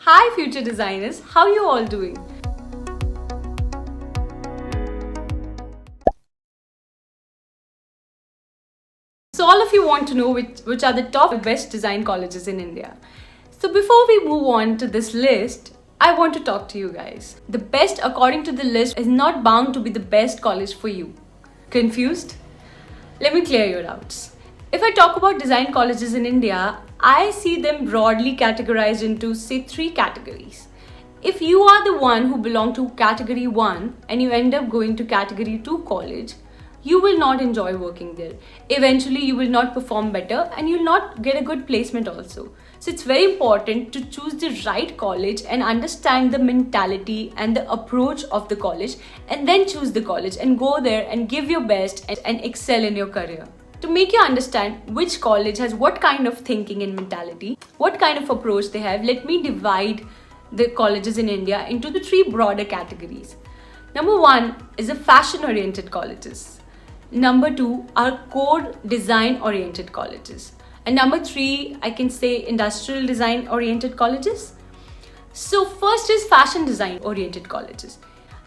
Hi future designers, how you all doing? So all of you want to know which are the top best design colleges in India. So before we move on to this list, I want to talk to you guys. The best according to the list is not bound to be the best college for you. Confused? Let me clear your doubts. If I talk about design colleges in India, I see them broadly categorized into say 3 categories. If you are the one who belong to category 1 and you end up going to category 2 college, you will not enjoy working there. Eventually, you will not perform better and you'll not get a good placement also. So it's very important to choose the right college and understand the mentality and the approach of the college, and then choose the college and go there and give your best and excel in your career. To make you understand which college has what kind of thinking and mentality, what kind of approach they have, let me divide the colleges in India into the 3 broader categories. Number 1 is the fashion oriented colleges. Number 2 are core design oriented colleges. And number 3, I can say industrial design oriented colleges. So first is fashion design oriented colleges.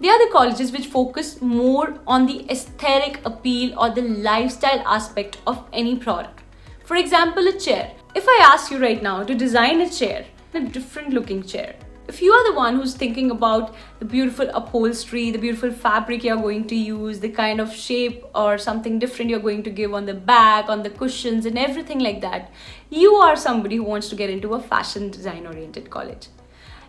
They are the colleges which focus more on the aesthetic appeal or the lifestyle aspect of any product. For example, a chair. If I ask you right now to design a chair, a different looking chair, if you are the one who's thinking about the beautiful upholstery, the beautiful fabric you're going to use, the kind of shape or something different you're going to give on the back, on the cushions and everything like that, you are somebody who wants to get into a fashion design oriented college.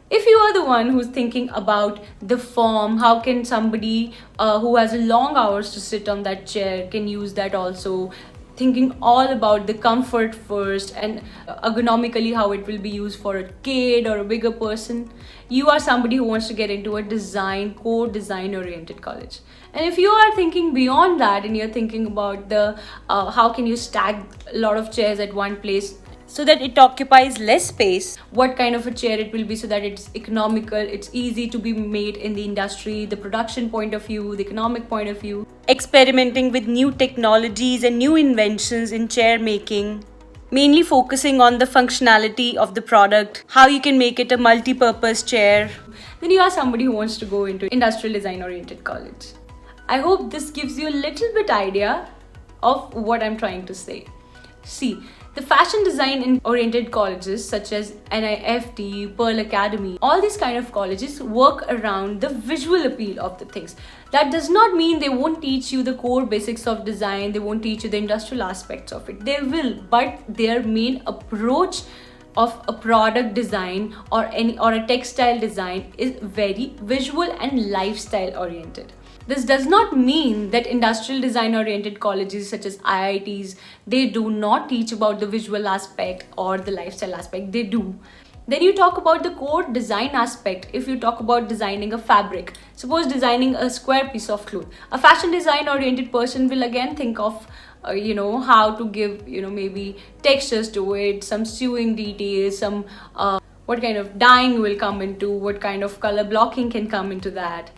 If you are the one who's thinking about the form, how can somebody who has long hours to sit on that chair can use that also, thinking all about the comfort first and ergonomically how it will be used for a kid or a bigger person, you are somebody who wants to get into a core design oriented college. And if you are thinking beyond that and you're thinking about the how can you stack a lot of chairs at one place so that it occupies less space, what kind of a chair it will be so that it's economical, it's easy to be made in the industry, the production point of view, the economic point of view, experimenting with new technologies and new inventions in chair making, mainly focusing on the functionality of the product, how you can make it a multi-purpose chair, then you are somebody who wants to go into industrial design oriented college. I hope this gives you a little bit idea of what I'm trying to say. See, the fashion design oriented colleges such as NIFT, Pearl Academy, all these kind of colleges work around the visual appeal of the things. That does not mean they won't teach you the core basics of design, they won't teach you the industrial aspects of it. They will, but their main approach of a product design or a textile design is very visual and lifestyle oriented. This does not mean that industrial design oriented colleges such as IITs, they do not teach about the visual aspect or the lifestyle aspect. They do. Then you talk about the core design aspect. If you talk about designing a fabric, suppose designing a square piece of cloth, a fashion design oriented person will again think of how to give maybe textures to it, some sewing details, some what kind of dyeing will come into, what kind of color blocking can come into that.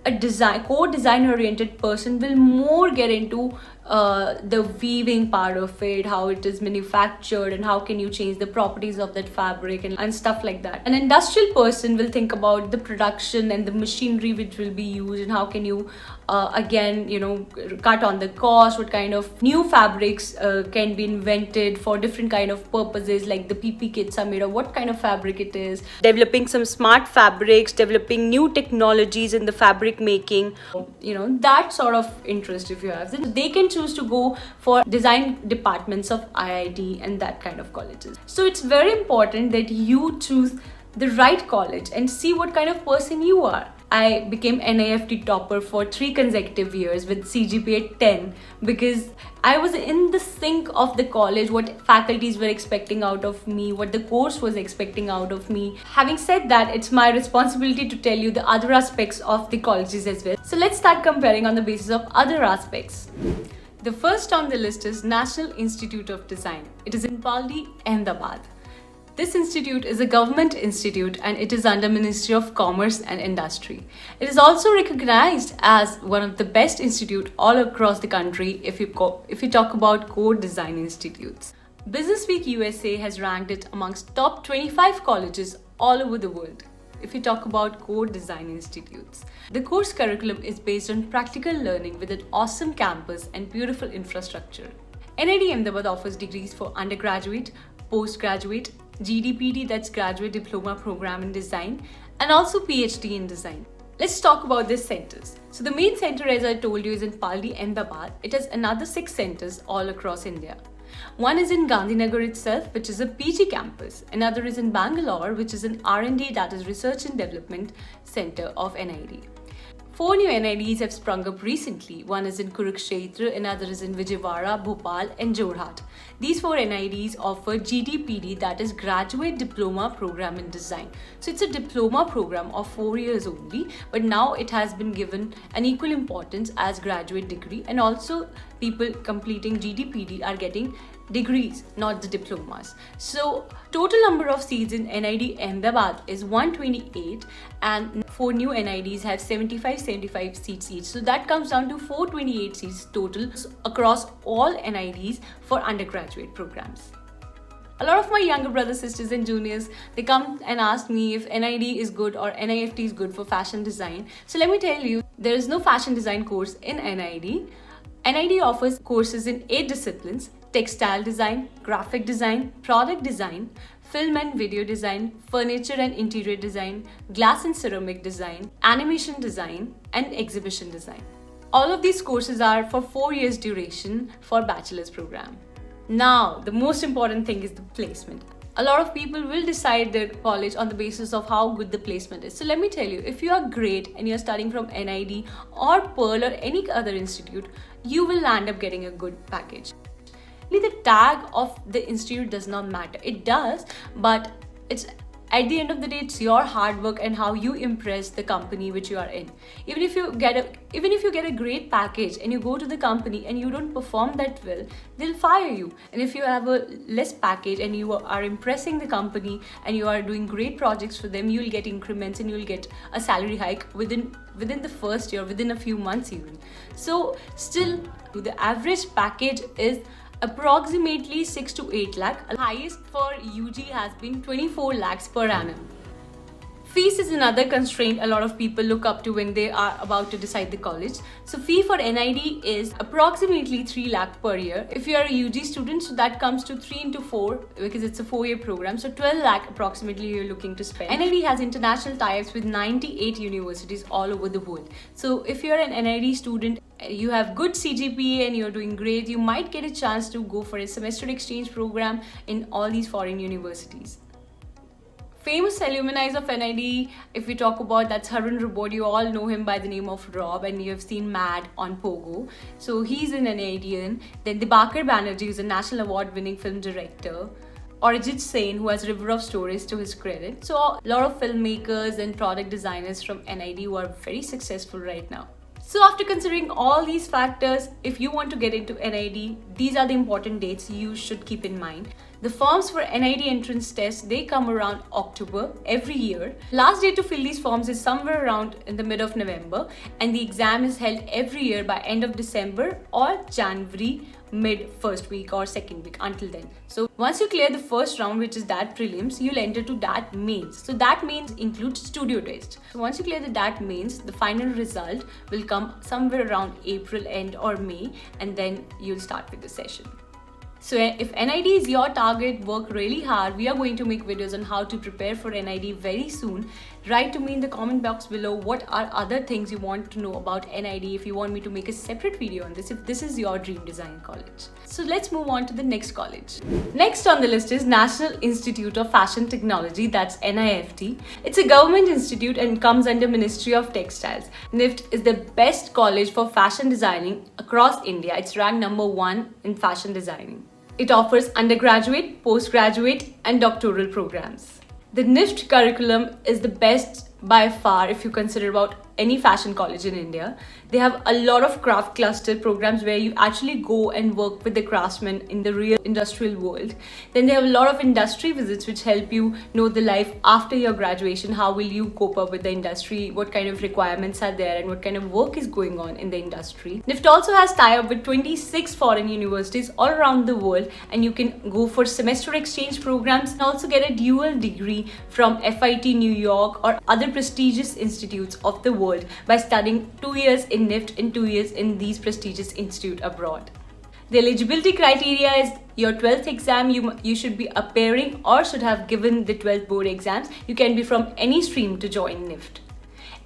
A core design oriented person will more get into the weaving part of it, how it is manufactured and how can you change the properties of that fabric and stuff like that. An industrial person will think about the production and the machinery which will be used and how can you cut on the cost, what kind of new fabrics can be invented for different kind of purposes, like the PP kits are made of what kind of fabric it is, developing some smart fabrics, developing new technologies in the fabric making, that sort of interest. If you have, then they can choose to go for design departments of IIT and that kind of colleges. So it's very important that you choose the right college and see what kind of person you are. I became NIFT topper for 3 consecutive years with CGPA 10 because I was in the sync of the college, what faculties were expecting out of me, what the course was expecting out of me. Having said that, it's my responsibility to tell you the other aspects of the colleges as well. So let's start comparing on the basis of other aspects. The first on the list is National Institute of Design. It is in Paldi, Ahmedabad. This institute is a government institute and it is under Ministry of Commerce and Industry. It is also recognized as one of the best institutes all across the country if you talk about core design institutes. Businessweek USA has ranked it amongst top 25 colleges all over the world. If you talk about core design institutes, the course curriculum is based on practical learning with an awesome campus and beautiful infrastructure. NID Ahmedabad offers degrees for undergraduate, postgraduate, GDPD, that's Graduate Diploma Program in Design, and also PhD in Design. Let's talk about these centers. So the main center, as I told you, is in Paldi, Ahmedabad. It has another 6 centers all across India. One is in Gandhinagar itself, which is a PG campus. Another is in Bangalore, which is an R&D, that is Research and Development Center of NID. 4 new NIDs have sprung up recently. One is in Kurukshetra, another is in Vijayawada, Bhopal and Jorhat. These 4 NIDs offer GDPD, that is Graduate Diploma Program in Design. So it's a diploma program of 4 years only, but now it has been given an equal importance as graduate degree, and also people completing GDPD are getting degrees, not the diplomas. So total number of seats in NID Ahmedabad is 128, and 4 new NIDs have 75 seats each. So that comes down to 428 seats total across all NIDs for undergraduate programs. A lot of my younger brothers, sisters and juniors, they come and ask me if NID is good or NIFT is good for fashion design. So let me tell you, there is no fashion design course in NID. NID offers courses in 8 disciplines: textile design, graphic design, product design, film and video design, furniture and interior design, glass and ceramic design, animation design, and exhibition design. All of these courses are for 4 years duration for bachelor's program. Now, the most important thing is the placement. A lot of people will decide their college on the basis of how good the placement is. So let me tell you, if you are great and you're studying from NID or Pearl or any other institute, you will land up getting a good package. The tag of the institute does not matter. It does, but it's at the end of the day, it's your hard work and how you impress the company which you are in. Even if you get a great package and you go to the company and you don't perform that well, they'll fire you. And if you have a less package and you are impressing the company and you are doing great projects for them, you'll get increments and you'll get a salary hike within the first year, within a few months even. So still, the average package is approximately 6 to 8 lakh. The highest for UG has been 24 lakhs per annum. Fees is another constraint a lot of people look up to when they are about to decide the college. So fee for NID is approximately 3 lakh per year. If you are a UG student, so that comes to 3 into 4 because it's a 4-year program. So 12 lakh approximately you're looking to spend. NID has international tie-ups with 98 universities all over the world. So if you're an NID student, you have good CGPA and you're doing great, you might get a chance to go for a semester exchange program in all these foreign universities. Famous alumni of NID, if we talk about, that's Harun Robot. You all know him by the name of Rob, and you have seen Mad on Pogo. So he's an NIDian. Then Dibakar Banerjee is a national award-winning film director. Arijit Sen, who has River of Stories to his credit. So a lot of filmmakers and product designers from NID who are very successful right now. So after considering all these factors, if you want to get into NID, these are the important dates you should keep in mind. The forms for NID entrance tests, they come around October every year. Last day to fill these forms is somewhere around in the mid of November, and the exam is held every year by end of December or January mid first week or second week until then. So once you clear the first round, which is that prelims, you'll enter to that mains. So that mains includes studio test. So once you clear the that mains, the final result will come somewhere around April end or May, and then you'll start with the session. So if NID is your target, work really hard. We are going to make videos on how to prepare for NID very soon. Write to me in the comment box below what are other things you want to know about NID, if you want me to make a separate video on this, if this is your dream design college. So let's move on to the next college. Next on the list is National Institute of Fashion Technology, that's NIFT. It's a government institute and comes under Ministry of Textiles. NIFT is the best college for fashion designing across India. It's ranked number 1 in fashion designing. It offers undergraduate, postgraduate, and doctoral programs. The NIFT curriculum is the best by far if you consider about any fashion college in India. They have a lot of craft cluster programs where you actually go and work with the craftsmen in the real industrial world. Then they have a lot of industry visits which help you know the life after your graduation. How will you cope up with the industry? What kind of requirements are there and what kind of work is going on in the industry? NIFT also has tie-up with 26 foreign universities all around the world, and you can go for semester exchange programs and also get a dual degree from FIT New York or other prestigious institutes of the world by studying 2 years in NIFT and 2 years in these prestigious institutes abroad. The eligibility criteria is your 12th exam you should be appearing or should have given the 12th board exams. You can be from any stream to join NIFT.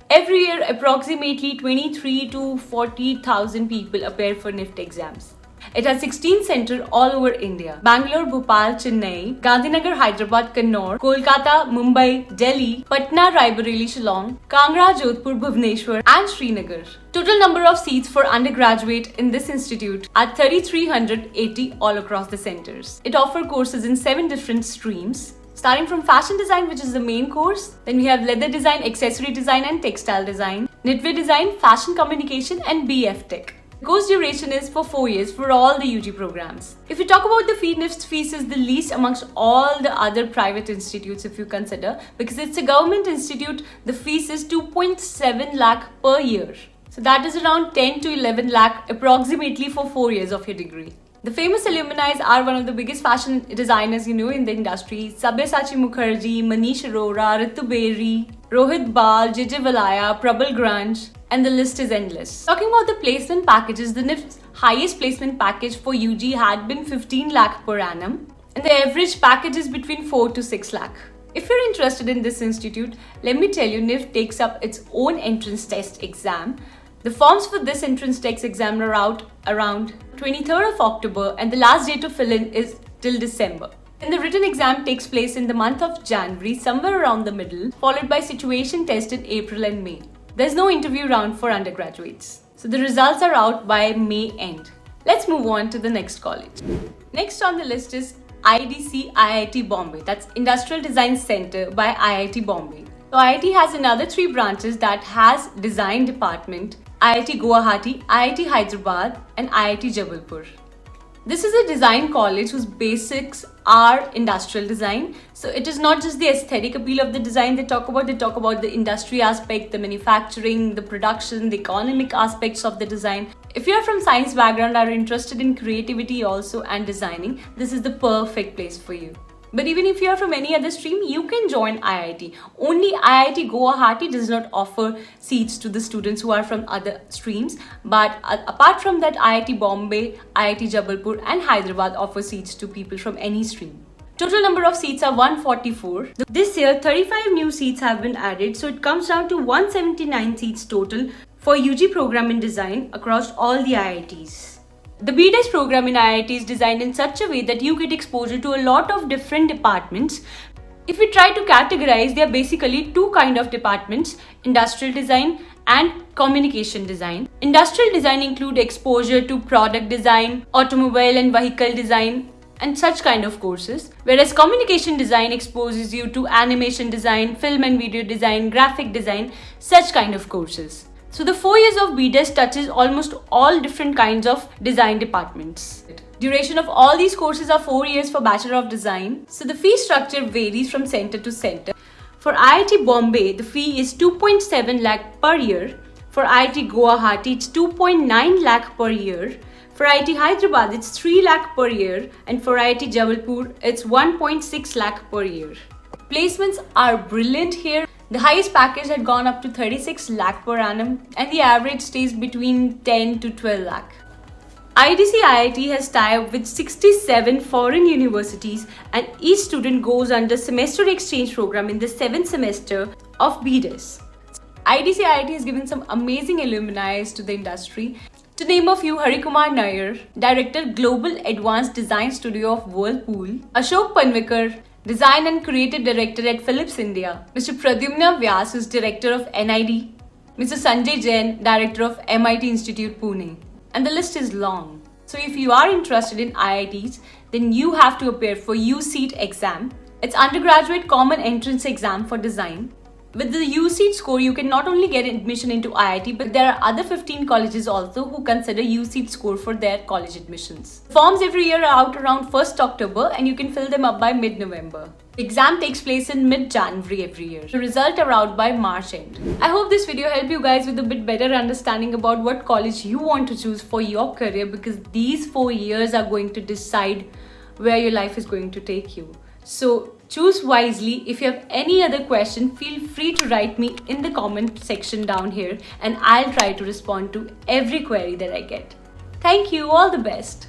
Every year, approximately 23 to 40,000 people appear for NIFT exams. It has 16 centers all over India: Bangalore, Bhopal, Chennai, Gandhinagar, Hyderabad, Kannur, Kolkata, Mumbai, Delhi, Patna, Raebareli, Shillong, Kangra, Jodhpur, Bhubaneswar and Srinagar. Total number of seats for undergraduate in this institute are 3,380 all across the centers. It offers courses in 7 different streams, starting from fashion design, which is the main course. Then we have leather design, accessory design and textile design, knitwear design, fashion communication and BF Tech. The course duration is for 4 years for all the UG programs. If we talk about the fee, NIFT's fees is the least amongst all the other private institutes if you consider, because it's a government institute. The fees is 2.7 lakh per year. So that is around 10 to 11 lakh approximately for 4 years of your degree. The famous alumni are one of the biggest fashion designers in the industry: Sabyasachi Mukherjee, Manish Arora, Ritu Beri, Rohit Bal, JJ Valaya, Prabal Grunge, and the list is endless. Talking about the placement packages, the NIFT's highest placement package for UG had been 15 lakh per annum, and the average package is between 4 to 6 lakh. If you're interested in this institute, let me tell you, NIFT takes up its own entrance test exam. The forms for this entrance test exam are out around 23rd of October, and the last date to fill in is till December. And the written exam takes place in the month of January, somewhere around the middle, followed by situation test in April and May. There's no interview round for undergraduates. So the results are out by May end. Let's move on to the next college. Next on the list is IDC IIT Bombay. That's Industrial Design Center by IIT Bombay. So IIT has another 3 branches that has design department: IIT Guwahati, IIT Hyderabad and IIT Jabalpur. This is a design college whose basics are industrial design. So it is not just the aesthetic appeal of the design they talk about the industry aspect, the manufacturing, the production, the economic aspects of the design. If you are from science background, are interested in creativity also and designing, this is the perfect place for you. But even if you are from any other stream, you can join IIT. Only IIT Guwahati does not offer seats to the students who are from other streams. But apart from that, IIT Bombay, IIT Jabalpur and Hyderabad offer seats to people from any stream. Total number of seats are 144. This year, 35 new seats have been added. So it comes down to 179 seats total for UG program in design across all the IITs. The BDES program in IIT is designed in such a way that you get exposure to a lot of different departments. If we try to categorize, there are basically 2 kinds of departments: industrial design and communication design. Industrial design include exposure to product design, automobile and vehicle design and such kind of courses, whereas communication design exposes you to animation design, film and video design, graphic design, such kind of courses. So the 4 years of BDES touches almost all different kinds of design departments. Duration of all these courses are 4 years for Bachelor of Design. So the fee structure varies from center to center. For IIT Bombay, the fee is 2.7 lakh per year. For IIT Guwahati, it's 2.9 lakh per year. For IIT Hyderabad, it's 3 lakh per year. And for IIT Jabalpur, it's 1.6 lakh per year. Placements are brilliant here. The highest package had gone up to 36 lakh per annum and the average stays between 10 to 12 lakh. IDC IIT has tie-up with 67 foreign universities and each student goes under semester exchange program in the 7th semester of BDES. IDC IIT has given some amazing alumni to the industry. To name a few: Harikumar Nair, Director Global Advanced Design Studio of Whirlpool; Ashok Panwikar, Design and Creative Director at Philips India; Mr. Pradyumna Vyas, who is Director of NID; Mr. Sanjay Jain, Director of MIT Institute, Pune. And the list is long. So if you are interested in IITs, then you have to appear for UCET exam. It's undergraduate common entrance exam for design. With the USEED score, you can not only get admission into IIT, but there are other 15 colleges also who consider USEED score for their college admissions. Forms every year are out around 1st October and you can fill them up by mid-November. The exam takes place in mid-January every year. The results are out by March end. I hope this video helped you guys with a bit better understanding about what college you want to choose for your career, because these 4 years are going to decide where your life is going to take you. So choose wisely. If you have any other question, feel free to write me in the comment section down here and I'll try to respond to every query that I get. Thank you, all the best.